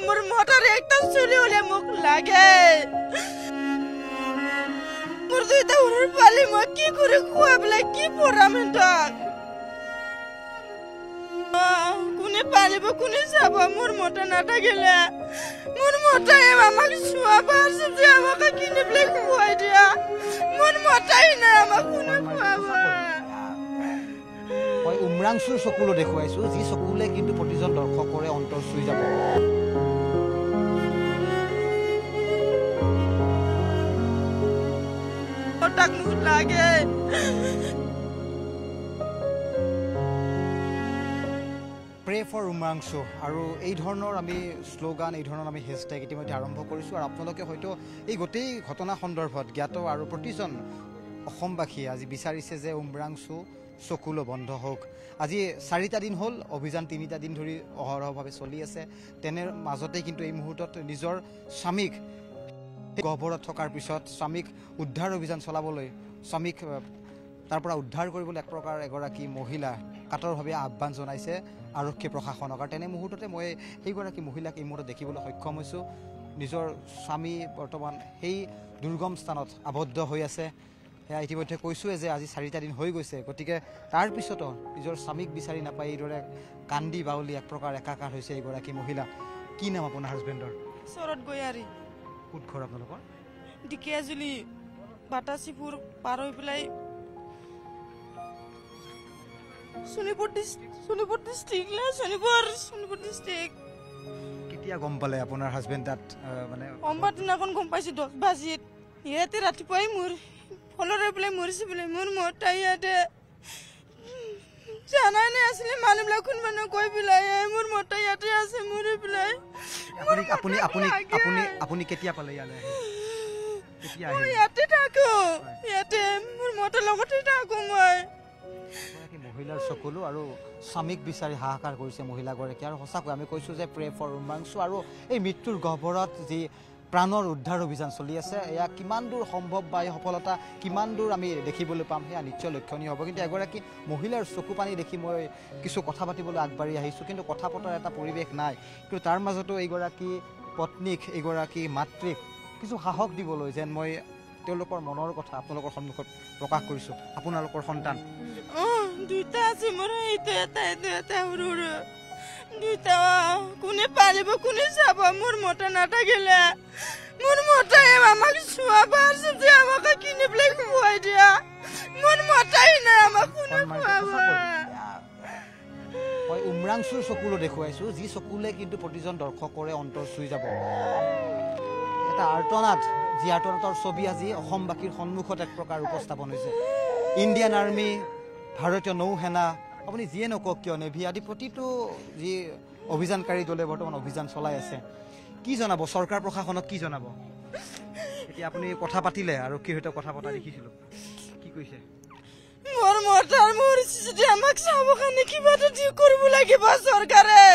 মোর motor একটা চুরি হলে মুখ লাগে মোর দুইটা উড়ুর পালি মই কি করে খুয়াবলে কি পড়াম ডাক কোনে পালিব কোনে যাব মোর মোটা নাটা গেলে মোর মোটাই আমাকে শুয়াবার যে আমাকে কিনে প্লে খুয়াই দিয়া মোর মোটাই না আমাকে কোনে খুয়াবা মই উমৰাংচুৰ চকুলো দেখুৱাইছো যি চকুলে কিন্তু প্ৰতিজন দৰ্শকৰে অন্তৰ চুই যাব মোটাক মুখ লাগে প্ৰে ফৰ উমৰাংচু আৰু এই ধৰণৰ আমি শ্লোগান এই ধৰণৰ আমি হেশটেগ ইতিমধ্যে আৰম্ভ কৰিছোঁ আৰু আপোনালোকে হয়তো এই গোটেই ঘটনা সন্দৰ্ভত জ্ঞাত আৰু প্ৰতিজন অসমবাসী আজি বিচাৰিছে যে উমৰাংচু চকুলো বন্ধ হোক আজি 4টা দিন হ'ল অভিযান 3টা দিন ধৰি অহৰহভাৱে চলি আছে তেনে মাজতে কিন্তু এই মুহূৰ্তত নিজৰ স্বামীক গহ্বৰত থকাৰ পিছত স্বামীক উদ্ধাৰ অভিযান চলাবলৈ স্বামীক তাৰ পৰা উদ্ধাৰ কৰিবলৈ এক প্ৰকাৰ এগৰাকী মহিলা কাতৰভাৱে আহ্বান জনাইছে আৰক্ষী প্ৰশাসনক আৰু তেনে মুহূৰ্ততে মই সেইগৰাকী মহিলাক এই মুহূৰ্তত দেখিবলৈ সক্ষম হৈছোঁ নিজৰ স্বামী বৰ্তমান সেই দুৰ্গম স্থানত আবদ্ধ হৈ আছে সেয়া ইতিমধ্যে কৈছোঁৱে যে আজি 4টা দিন হৈ গৈছে গতিকে তাৰপিছতো নিজৰ স্বামীক বিচাৰি নাপাই এইদৰে কান্দি বাউলি এক প্ৰকাৰ একাকাৰ হৈছে এইগৰাকী মহিলা কি নাম আপোনাৰ হাজবেণ্ডৰ শৰৎ গয়াৰী ক'ত ঘৰ আপোনালোকৰ ডিকিয়াজুলি বাটাচিপুৰ পাৰ হৈ পেলাই শোণিতপুৰ ডিষ্ট্ৰিক্ট কেতিয়া গম পালে আপোনাৰ হাজবেণ্ড তাত মানে সোমবাৰ দিনাখন গম পাইছোঁ 10 বাজিত ইয়াতে ৰাতিপুৱাই মোৰ ফলৰে পেলাই মৰিছে বোলে মোৰ মতা ইয়াতে জানাই নাই আছিলে মানুহবিলাক কোনোবা কৈ পেলাই মোৰ মতা ইয়াতে আছে মৰি পেলাই আপুনি কেতিয়া পালে ইয়ালৈ ইয়াতে থাকো ইয়াতে মোৰ মতাৰ লগতে থাকো মই মহিলাৰ চকুলো আৰু স্বামীক বিচাৰি হাহাকাৰ কৰিছে মহিলাগৰাকী আৰু সঁচাকৈ আমি কৈছোঁ যে প্ৰে ফৰ উমৰাংচু আৰু এই মৃত্যুৰ গহ্বৰত যি প্ৰাণৰ উদ্ধাৰ অভিযান চলি আছে এয়া কিমান দূৰ সম্ভৱ বা এই সফলতা কিমান দূৰ আমি দেখিবলৈ পাম সেয়া নিশ্চয় লক্ষণীয় হ'ব কিন্তু এগৰাকী মহিলাৰ চকু পানী দেখি মই কিছু কথা পাতিবলৈ আগবাঢ়ি আহিছোঁ কিন্তু কথা পতাৰ এটা পৰিৱেশ নাই কিন্তু তাৰ মাজতো এইগৰাকী পত্নীক এইগৰাকী মাতৃক কিছু সাহস দিবলৈ যেন মই তেওঁলোকৰ মনৰ কথা আপোনালোকৰ সন্মুখত প্ৰকাশ কৰিছোঁ আপোনালোকৰ সন্তান দুটা আছে মোৰ এটা সৰু সৰু দুটা কোনে পালিব কোনে যাব মোৰ মোটা নাটা গেলে মোৰ মোটাই আমাকে শুয়াবাৰ যে আমাকে কিনে প্লে খুয়াই দিয়া মোৰ মোটাই না আমাকে কোনে খুয়াবা মই উমৰাংচুৰ চকুলো দেখুৱাইছোঁ যি চকুলে কিন্তু প্ৰতিজন দৰ্শকৰে অন্তৰ চুই যাব এটা আৰ্তনাদ যি আৰ্তনাদৰ ছবি আজি অসমবাসীৰ সন্মুখত এক প্ৰকাৰ উপস্থাপন হৈছে ইণ্ডিয়ান আৰ্মি ভাৰতীয় নৌসেনা আপুনি যিয়ে নকওক কিয় নেভি আদি প্ৰতিটো যি অভিযানকাৰী দলে বৰ্তমান অভিযান চলাই আছে কি জনাব চৰকাৰ প্ৰশাসনক কি জনাব এতিয়া আপুনি কথা পাতিলে আৰক্ষীৰ সৈতে কথা পতা দেখিছিলোঁ কি কৈছে মোৰ মতাৰ মৰিছে যদি আমাক চাব কাৰণে কিবা এটা কৰিব লাগিব চৰকাৰে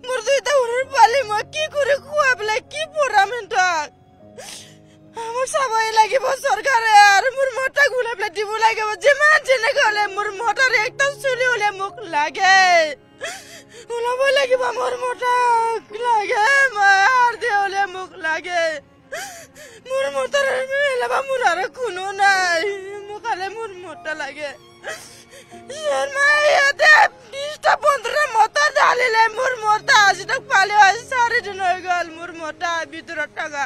মোৰ দুইটা উড়ুৰ পালি মই কি কৰি খুৱাবলে কি পঢ়াম তাক আমাক চাবই লাগিব চৰকাৰে আৰু মোৰ মতা গুলাবলে দিব লাগিব যিমান যেনেকৈ হ'লে মোৰ মতাৰ একটা চুলি হলে মোক লাগে ওলাব লাগিব মোৰ মতাক লাগে মাৰ দে হলে মোক লাগে মোৰ মতাৰ মেলাবা মোৰ আৰু কোনো নাই মোক হ'লে মোৰ মতা লাগে ইয়াতে 20-15 মতা ঢালিলে মোৰ মতা আজি তাক পালি 4 দিন হৈ গ'ল মোৰ মতা ভিতৰত থকা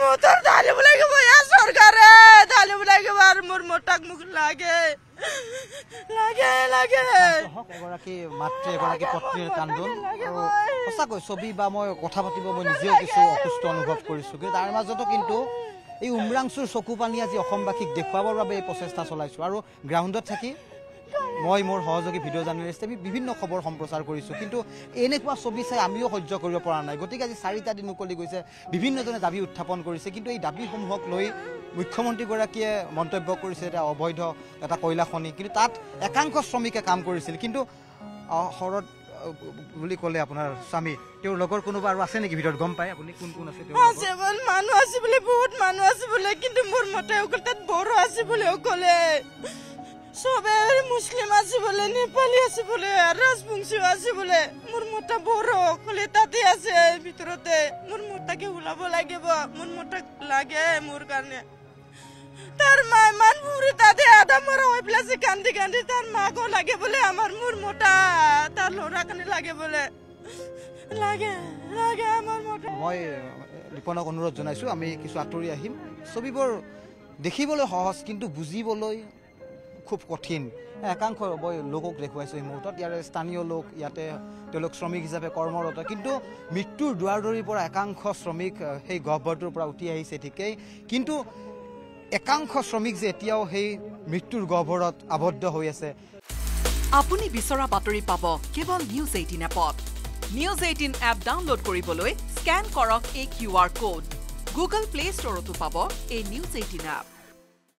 মতাৰ ঢালিব লাগিব চৰকাৰে ঢালিব লাগিব আৰু মোৰ মতাক মোক লাগে লাগে লাগে এগৰাকী মাতৃ এগৰাকী পত্নীৰ কান্দোন আৰু সঁচাকৈ ছবি বা মই কথা পাতিব মই নিজেও কিছু অসুস্থ অনুভৱ কৰিছোঁ কিন্তু তাৰ মাজতো কিন্তু এই উমৰাংচুৰ চকু পানী আজি অসমবাসীক দেখুৱাবৰ বাবে এই প্ৰচেষ্টা চলাইছোঁ আৰু গ্ৰাউণ্ডত থাকি মই মোৰ সহযোগী ভিডিঅ' জাৰ্নেলিষ্ট আমি বিভিন্ন খবৰ সম্প্ৰচাৰ কৰিছোঁ কিন্তু এনেকুৱা ছবি চাই আমিও সহ্য কৰিব পৰা নাই গতিকে আজি 4টা দিন উকলি গৈছে বিভিন্নজনে দাবী উত্থাপন কৰিছে কিন্তু এই দাবীসমূহক লৈ মুখ্যমন্ত্ৰীগৰাকীয়ে মন্তব্য কৰিছে এটা অবৈধ এটা কয়লা খনি কিন্তু তাত একাংশ শ্ৰমিকে কাম কৰিছিল কিন্তু শৰৎ বুলি ক'লে আপোনাৰ স্বামী তেওঁৰ লগৰ কোনোবা আৰু আছে নেকি ভিতৰত গম পায় আপুনি কোন কোন আছে মানুহ আছে বোলে বহুত মানুহ আছে বোলে কিন্তু মোৰ মতে অকল তাত বড়ো আছে বোলে অকলে সবে মুসলিম আছে বলে নেপালি আছে বলে রাজবংশী আছে বলে মোর মোটা বড় কলে তাতে আছে ভিতরতে মোর মোটাকে উলাব লাগিব মোর মোটা লাগে মোর কারণে তার মা মানপুরে তাতে আধা মরা হয়ে প্লাসে কান্দি কান্দি তার মাকেও লাগে বলে আমার মোর মোটা তার লড়া কানে লাগে বলে লাগে লাগে আমার মোটা মই লিপনক অনুৰোধ জনাইছোঁ আমি কিছু আঁতৰি আহিম ছবিবোৰ দেখিবলৈ সহজ কিন্তু বুজিবলৈ খুব কঠিন একাংশ লোকক দেখুৱাইছোঁ এই মুহূৰ্তত ইয়াৰে স্থানীয় লোক ইয়াতে তেওঁলোক শ্ৰমিক হিচাপে কৰ্মৰত কিন্তু মৃত্যুৰ দুৱাৰ দৌৰিৰ পৰা একাংশ শ্ৰমিক সেই গহ্বৰটোৰ পৰা উঠি আহিছে ঠিকেই কিন্তু একাংশ শ্ৰমিক যে এতিয়াও সেই মৃত্যুৰ গহ্বৰত আবদ্ধ হৈ আছে আপুনি বিচৰা বাতৰি পাব কেৱল নিউজ 18 এপত নিউজ 18 এপ ডাউনলোড কৰিবলৈ স্কেন কৰক এই QR কোড গুগল প্লে ষ্টৰতো পাব এই নিউজ 18 এপ